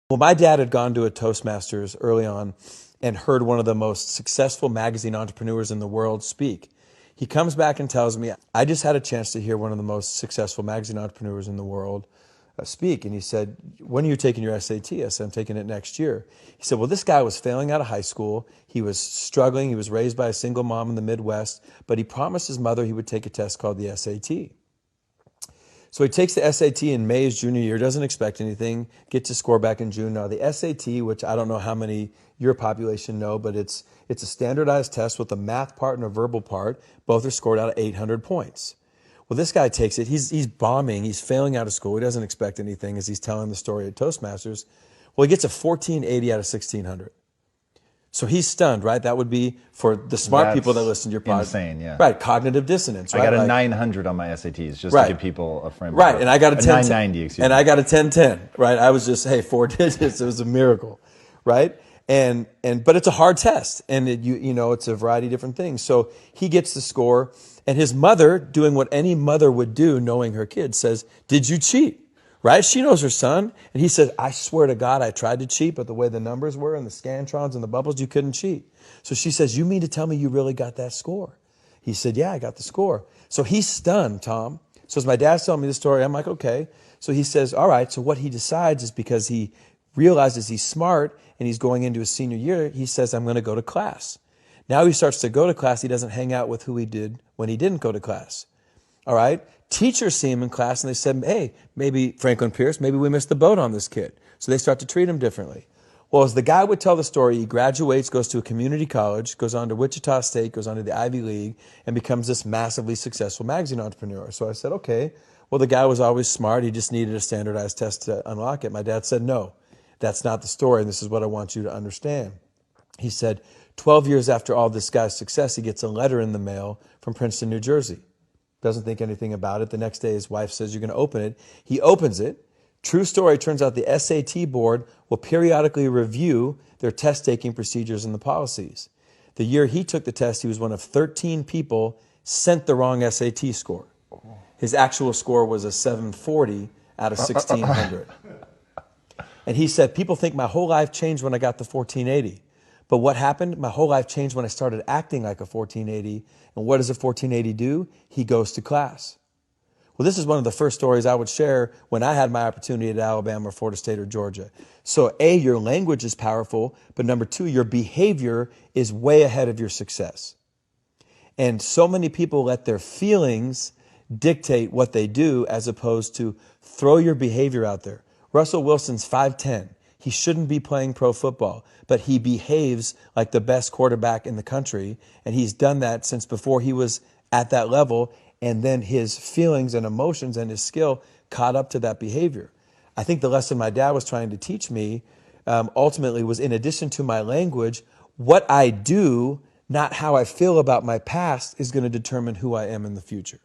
Well, my dad had gone to a Toastmasters early on and heard one of the most successful magazine entrepreneurs in the world speak. He comes back and tells me, I just had a chance to hear one of the most successful magazine entrepreneurs in the world speak. And he said, when are you taking your SAT? I said, I'm taking it next year. He said, well, this guy was failing out of high school. He was struggling. He was raised by a single mom in the Midwest, but he promised his mother he would take a test called the SAT. So he takes the SAT in May, his junior year, doesn't expect anything, gets his score back in June. Now the SAT, which I don't know how many your population know, but it's a standardized test with a math part and a verbal part. Both are scored out of 800 points. Well, this guy takes it. He's bombing. He's failing out of school. He doesn't expect anything as he's telling the story at Toastmasters. Well, he gets a 1480 out of 1600. So he's stunned, right? That would be for the smart people that listen to your podcast. Insane, yeah. Right, cognitive dissonance. Right? I got a 900 on my SATs just to give people a frame. Right, and I got a 990, excuse me. And I got a 1010, right? I was just, hey, 4 digits. It was a miracle, right? But it's a hard test, and it's a variety of different things. So he gets the score, and his mother, doing what any mother would do, knowing her kid, says, "Did you cheat?" Right? She knows her son. And he says, I swear to God, I tried to cheat, but the way the numbers were and the scantrons and the bubbles, you couldn't cheat. So she says, you mean to tell me you really got that score? He said, yeah, I got the score. So he's stunned, Tom. So as my dad's telling me the story, I'm like, okay. So he says, all right. So what he decides is because he realizes he's smart and he's going into his senior year, he says, I'm going to go to class. Now he starts to go to class. He doesn't hang out with who he did when he didn't go to class. All right. Teachers see him in class and they said, hey, maybe Franklin Pierce, maybe we missed the boat on this kid. So they start to treat him differently. Well, as the guy would tell the story, he graduates, goes to a community college, goes on to Wichita State, goes on to the Ivy League, and becomes this massively successful magazine entrepreneur. So I said, okay, well, the guy was always smart. He just needed a standardized test to unlock it. My dad said, no, that's not the story, and this is what I want you to understand. He said, 12 years after all this guy's success, he gets a letter in the mail from Princeton, New Jersey. Doesn't think anything about it. The next day, his wife says, you're going to open it. He opens it. True story, turns out the SAT board will periodically review their test-taking procedures and the policies. The year he took the test, he was one of 13 people sent the wrong SAT score. His actual score was a 740 out of 1,600. And he said, people think my whole life changed when I got the 1480. But what happened? My whole life changed when I started acting like a 1480. And what does a 1480 do? He goes to class. Well, this is one of the first stories I would share when I had my opportunity at Alabama or Florida State or Georgia. So A, your language is powerful, but number two, your behavior is way ahead of your success. And so many people let their feelings dictate what they do as opposed to throw your behavior out there. Russell Wilson's 5'10". He shouldn't be playing pro football, but he behaves like the best quarterback in the country. And he's done that since before he was at that level. And then his feelings and emotions and his skill caught up to that behavior. I think the lesson my dad was trying to teach me ultimately was, in addition to my language, what I do, not how I feel about my past, is going to determine who I am in the future.